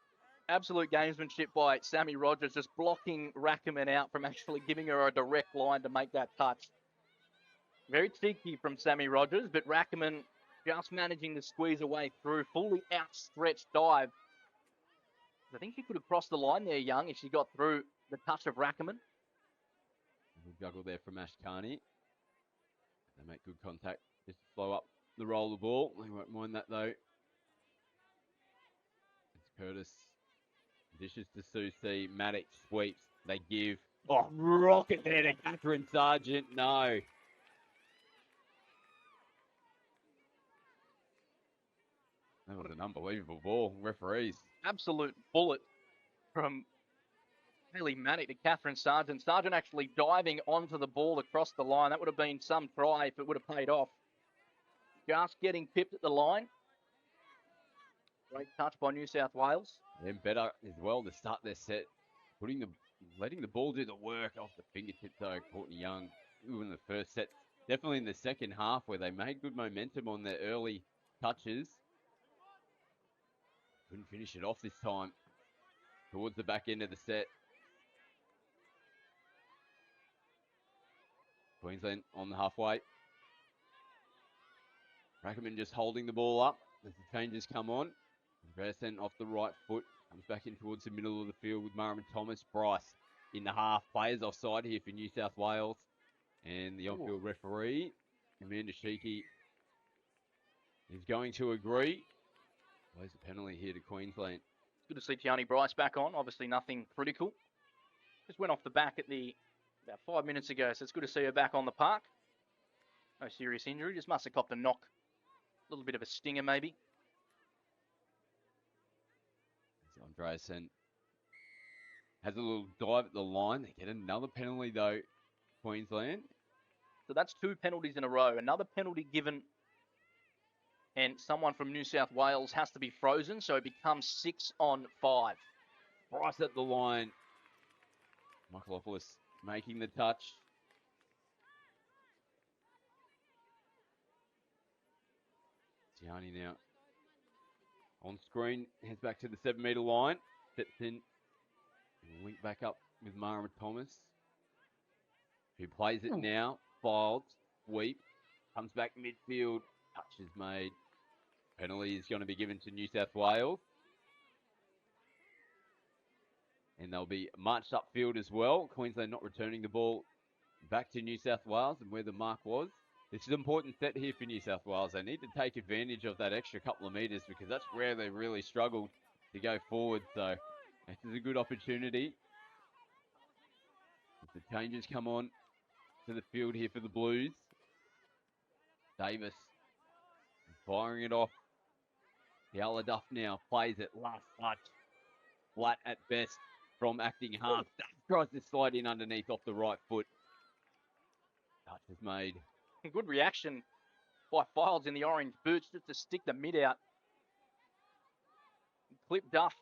Absolute gamesmanship by Sammy Rogers, just blocking Rackerman out from actually giving her a direct line to make that touch. Very cheeky from Sammy Rogers, but Rackerman just managing to squeeze a way through. Fully outstretched dive. I think she could have crossed the line there, Young, if she got through the touch of Rackerman. Good juggle there from Ash Carney. They make good contact. Just slow up the roll of the ball. They won't mind that though. It's Curtis. Dishes to Susie. Maddox sweeps. They give. Oh, rocket there to Catherine Sargent. No. That was an unbelievable ball. Referees. Absolute bullet from Haley Maddox to Catherine Sargent. Sargent actually diving onto the ball across the line. That would have been some try if it would have paid off. Just getting pipped at the line. Great touch by New South Wales. Then better as well to start their set. Letting the ball do the work off the fingertips though. Courtney Young in the first set. Definitely in the second half where they made good momentum on their early touches. Couldn't finish it off this time. Towards the back end of the set. Queensland on the halfway. Rackerman just holding the ball up as the changes come on. Andresen off the right foot. Comes back in towards the middle of the field with Marvin Thomas. Bryce in the half. Players offside here for New South Wales. And the on-field referee, Amanda Sheikey, is going to agree. Plays a penalty here to Queensland. It's good to see Tiani Bryce back on. Obviously nothing critical. Just went off the back at about 5 minutes ago, so it's good to see her back on the park. No serious injury, just must have copped a knock. A little bit of a stinger maybe. Andresen has a little dive at the line. They get another penalty though, Queensland. So that's 2 penalties in a row. Another penalty given, and someone from New South Wales has to be frozen, so it becomes 6 on 5. Bryce at the line. Michaelopoulos making the touch. Tiani now on screen, heads back to the 7-metre line. Steps in and link back up with Mara Thomas, who plays it now. Filed, sweep, comes back midfield. Touch is made. Penalty is going to be given to New South Wales. And they'll be marched upfield as well. Queensland not returning the ball back to New South Wales and where the mark was. This is an important set here for New South Wales. They need to take advantage of that extra couple of metres because that's where they really struggled to go forward. So this is a good opportunity. If the changes come on to the field here for the Blues. Davis firing it off. The Duff now plays it last touch. Flat at best from acting half. Tries to slide in underneath off the right foot. Touch is made. Good reaction by Files in the orange boots just to stick the mid out. Clip Duff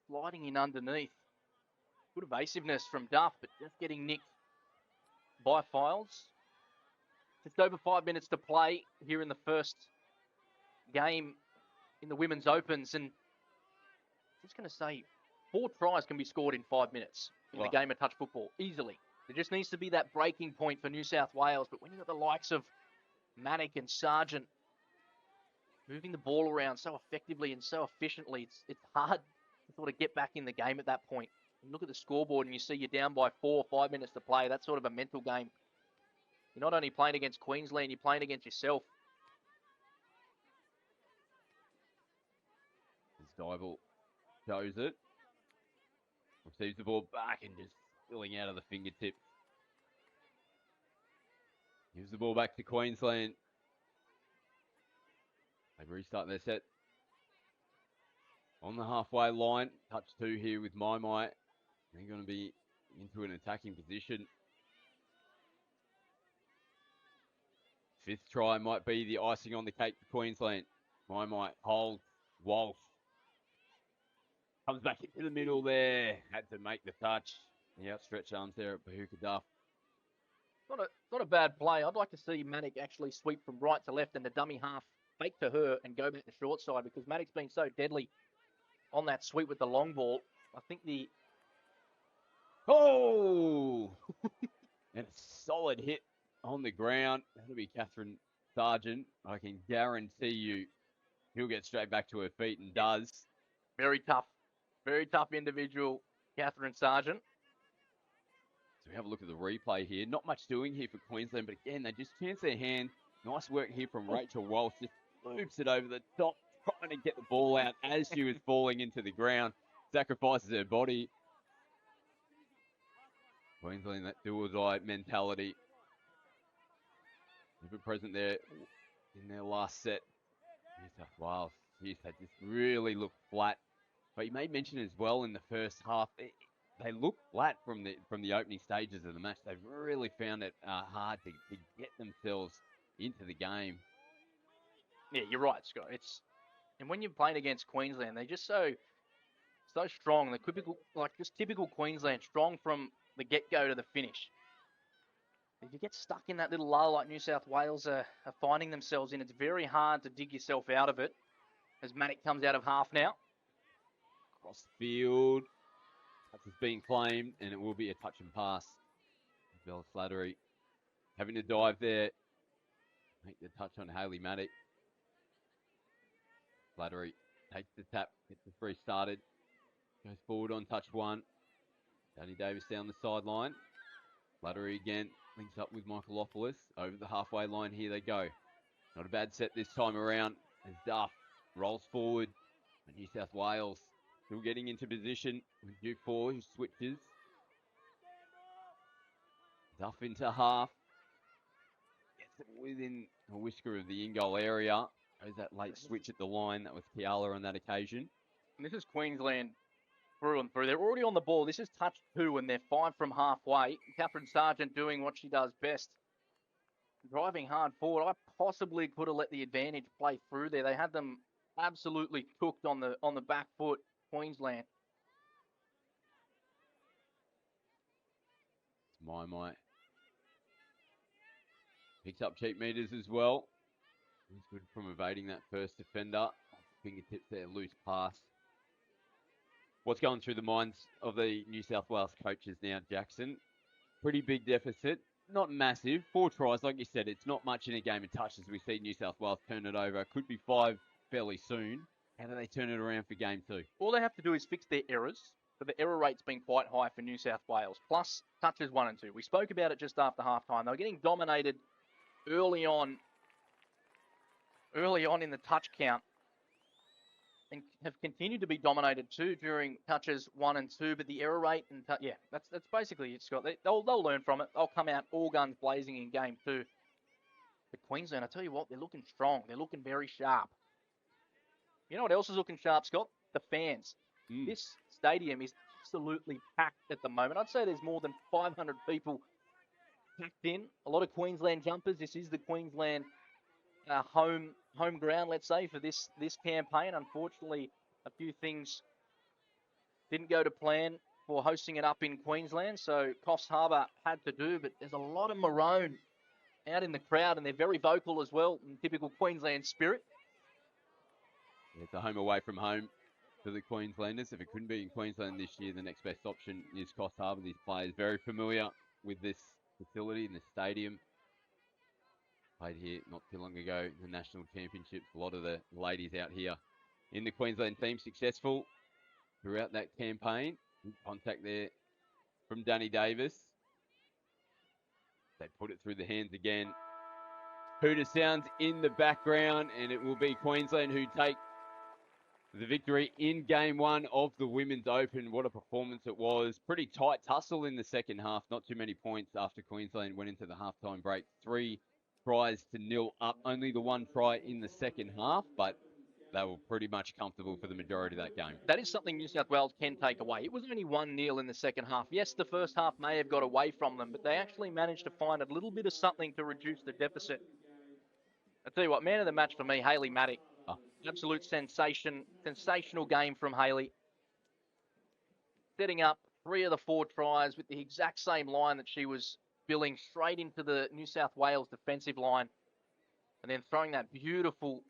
sliding in underneath. Good evasiveness from Duff, but just getting nicked by Files. Just over 5 minutes to play here in the first game in the Women's Opens. And I'm just going to say, 4 tries can be scored in 5 minutes in the game of touch football, easily. There just needs to be that breaking point for New South Wales. But when you've got the likes of Maddock and Sargent moving the ball around so effectively and so efficiently, it's hard to sort of get back in the game at that point. You look at the scoreboard and you see you're down by 4 or 5 minutes to play. That's sort of a mental game. You're not only playing against Queensland, you're playing against yourself. As Dybel shows it. Receives the ball back and just spilling out of the fingertips. Gives the ball back to Queensland. They restart their set. On the halfway line. Touch 2 here with Mai. They're going to be into an attacking position. 5th try might be the icing on the cake for Queensland. Mai holds. Walsh comes back into the middle there. Had to make the touch. The outstretched arms there at Bahuka Duff. Not a bad play. I'd like to see Maddock actually sweep from right to left and the dummy half fake to her and go back to short side, because Maddock's been so deadly on that sweep with the long ball. I think the... Oh! And a solid hit on the ground. That'll be Catherine Sargent. I can guarantee you he'll get straight back to her feet, and does. Very tough individual, Catherine Sargent. So we have a look at the replay here. Not much doing here for Queensland, but again, they just chance their hand. Nice work here from Rachel Walsh. Just loops it over the top, trying to get the ball out as she was falling into the ground. Sacrifices her body. Queensland, that do or die mentality. Never present there in their last set. New South Wales, geez, they just really look flat. But you made mention as well in the first half, they look flat from the opening stages of the match. They've really found it hard to get themselves into the game. Yeah, you're right, Scott. And when you're playing against Queensland, they're just so strong. They're typical Queensland, strong from the get-go to the finish. If you get stuck in that little lull like New South Wales are finding themselves in, it's very hard to dig yourself out of it. As Maddock comes out of half now. Across the field. Touch is being claimed, and it will be a touch and pass. Bella Slattery having to dive there. Make the touch on Hayley Maddock. Slattery takes the tap, gets the free started. Goes forward on touch 1. Danny Davis down the sideline. Slattery again. Links up with Michaelopoulos. Over the halfway line, here they go. Not a bad set this time around. As Duff rolls forward. And New South Wales still getting into position with Dufour, who switches. Duff into half. Gets it within a whisker of the in-goal area. Goes that late switch at the line. That was Kiala on that occasion. And this is Queensland through and through. They're already on the ball. This is touch 2, and they're 5 from halfway. Catherine Sargent doing what she does best. Driving hard forward. I possibly could have let the advantage play through there. They had them absolutely cooked on the back foot, Queensland. It's Mai. Picks up cheap meters as well. He's good from evading that first defender. Fingertips there, loose pass. What's going through the minds of the New South Wales coaches now, Jackson? Pretty big deficit. Not massive. 4 tries, like you said, it's not much in a game of touch as we see New South Wales turn it over. Could be 5 fairly soon. How do they turn it around for game 2? All they have to do is fix their errors. So the error rate's been quite high for New South Wales. Plus touches 1 and 2. We spoke about it just after halftime. They were getting dominated early on in the touch count. And have continued to be dominated too during touches 1 and 2, but the error rate and that's basically it, Scott. They'll learn from it. They'll come out all guns blazing in game 2. But Queensland, I tell you what, they're looking strong. They're looking very sharp. You know what else is looking sharp, Scott? The fans. Mm. This stadium is absolutely packed at the moment. I'd say there's more than 500 people packed in. A lot of Queensland jumpers. This is the Queensland home ground, let's say, for this campaign. Unfortunately, a few things didn't go to plan for hosting it up in Queensland, so Coffs Harbour had to do, but there's a lot of maroon out in the crowd, and they're very vocal as well, in typical Queensland spirit. It's a home away from home for the Queenslanders. If it couldn't be in Queensland this year, the next best option is Coffs Harbour. These players very familiar with this facility and the stadium. Played here not too long ago in the National Championships. A lot of the ladies out here in the Queensland team successful throughout that campaign. Contact there from Danny Davis. They put it through the hands again. Hooter sounds in the background, and it will be Queensland who take the victory in game one of the Women's Open. What a performance it was. Pretty tight tussle in the second half. Not too many points after Queensland went into the halftime break. 3 tries to 0 up. Only the 1 try in the second half, but they were pretty much comfortable for the majority of that game. That is something New South Wales can take away. It was only 1-0 in the second half. Yes, the first half may have got away from them, but they actually managed to find a little bit of something to reduce the deficit. I tell you what, man of the match for me, Hayley Maddock. Absolute sensational game from Hayley. Setting up 3 of the 4 tries with the exact same line that she was billing straight into the New South Wales defensive line. And then throwing that beautiful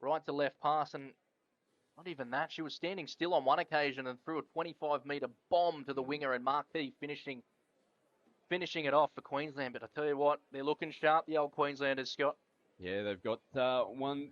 right to left pass. And not even that, she was standing still on one occasion and threw a 25-metre bomb to the winger, and Marquis finishing it off for Queensland. But I tell you what, they're looking sharp, the old Queenslanders, Scott. Yeah, they've got 1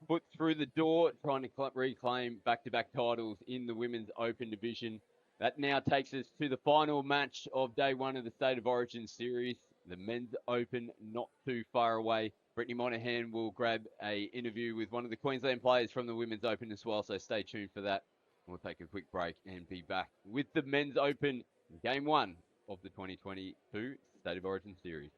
foot through the door, trying to reclaim back-to-back titles in the Women's Open division. That now takes us to the final match of day 1 of the State of Origin series. The Men's Open not too far away. Brittany Monahan will grab a interview with one of the Queensland players from the Women's Open as well, so stay tuned for that. We'll take a quick break and be back with the Men's Open game 1 of the 2022 State of Origin series.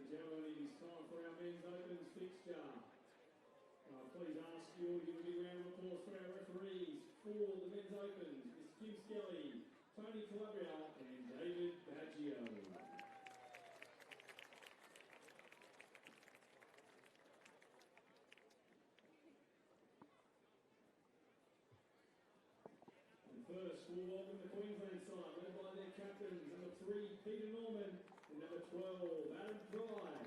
and gentlemen, it is time for our men's opens fixture. Please ask you all to give a big round of applause for our referees for the men's opens, Miss Kim Skelly, Tony Calabria, and David Baggio. First, we'll welcome the Queensland side, led by their captains, number 3, Peter Norman, and number 12, Adam Pride.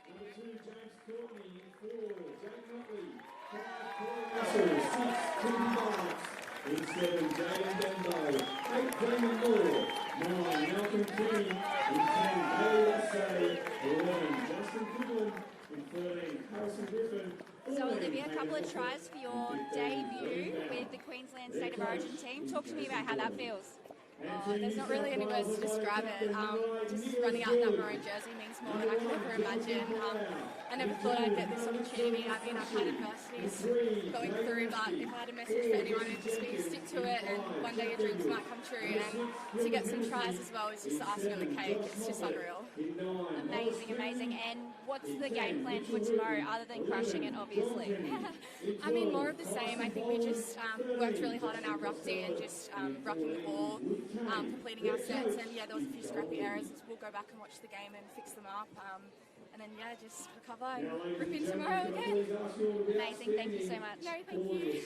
Number 2, James Courtney, 4, Jake Notley, 5, Corey Russell, 6, Timothy Barnes, in 7, Jaden Dembo, 8, Damon Moore, 9, Malcolm Kenny, in 10, Bailey Assay, 11, Justin Goodwin, in 13, Harrison Griffin. So Olivia, a couple of tries for your debut with the Queensland State of Origin team. Talk to me about how that feels. Oh, there's not really any words to describe it. Just running out that maroon jersey means more than I could ever imagine. I never thought I'd get this opportunity. I mean, I've had adversities going through, but if I had a message for anyone, it'd just be stick to it, and one day your dreams might come true. And to get some tries as well is just the icing on the cake. It's just unreal. Amazing, amazing. And what's the game plan for tomorrow, other than crushing it, obviously? I mean, more of the same. I think we just worked really hard on our ruck D and just rucking the ball, completing our sets. And yeah, there was a few scrappy errors. We'll go back and watch the game and fix them up. And then yeah, just recover and rip in tomorrow again. Amazing. Thank you so much. No, thank you.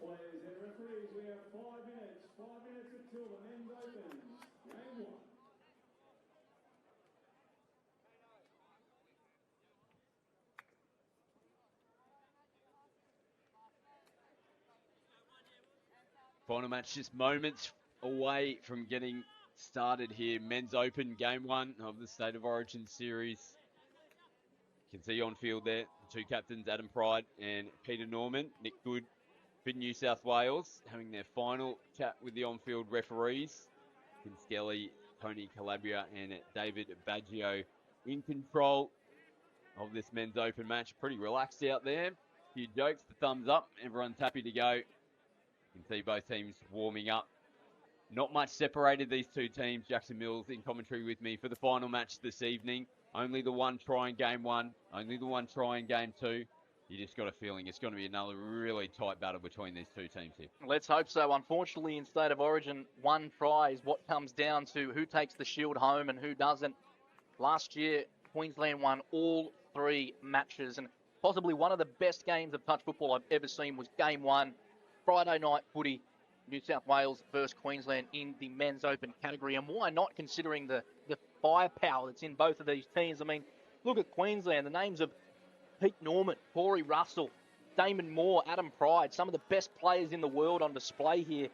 Players and referees, we have 5 minutes. 5 minutes until the men's opens. Game 1. Final match just moments away from getting started here. Men's Open Game 1 of the State of Origin series. You can see on field there, the 2 captains, Adam Pride and Peter Norman. Nick Good for New South Wales, having their final chat with the on-field referees. Kim Skelly, Tony Calabria and David Baggio in control of this Men's Open match. Pretty relaxed out there. A few jokes, the thumbs up. Everyone's happy to go. You can see both teams warming up. Not much separated these 2 teams. Jackson Mills in commentary with me for the final match this evening. Only the one try in Game 1. Only the one try in Game 2. You just got a feeling it's going to be another really tight battle between these 2 teams here. Let's hope so. Unfortunately, in State of Origin, one try is what comes down to who takes the shield home and who doesn't. Last year, Queensland won all 3 matches, and possibly one of the best games of touch football I've ever seen was Game 1, Friday night footy, New South Wales versus Queensland in the Men's Open category. And why not, considering the firepower that's in both of these teams? I mean, look at Queensland, the names of Pete Norman, Corey Russell, Damon Moore, Adam Pride, some of the best players in the world on display here.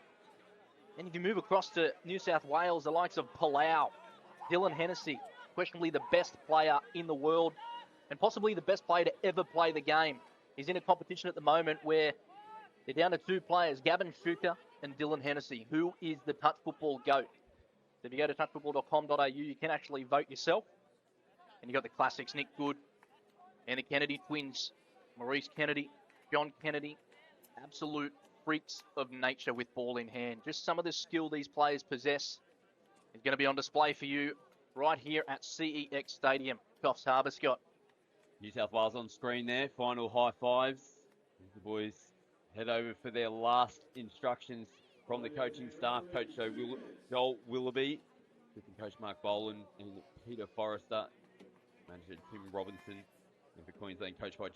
And if you move across to New South Wales, the likes of Palau, Dylan Hennessy, questionably the best player in the world and possibly the best player to ever play the game. He's in a competition at the moment where they're down to 2 players, Gavin Shuker and Dylan Hennessy. Who is the touch football GOAT? So if you go to touchfootball.com.au, you can actually vote yourself. And you've got the classics, Nick Good And the Kennedy twins, Maurice Kennedy, John Kennedy, absolute freaks of nature with ball in hand. Just some of the skill these players possess is going to be on display for you right here at CEX Stadium, Coffs Harbour, Scott. New South Wales on screen there. Final high fives. As the boys head over for their last instructions from the coaching staff. Coach Joel Willoughby, assistant coach Mark Boland, and Peter Forrester, manager Tim Robinson, and for Queensland, coached by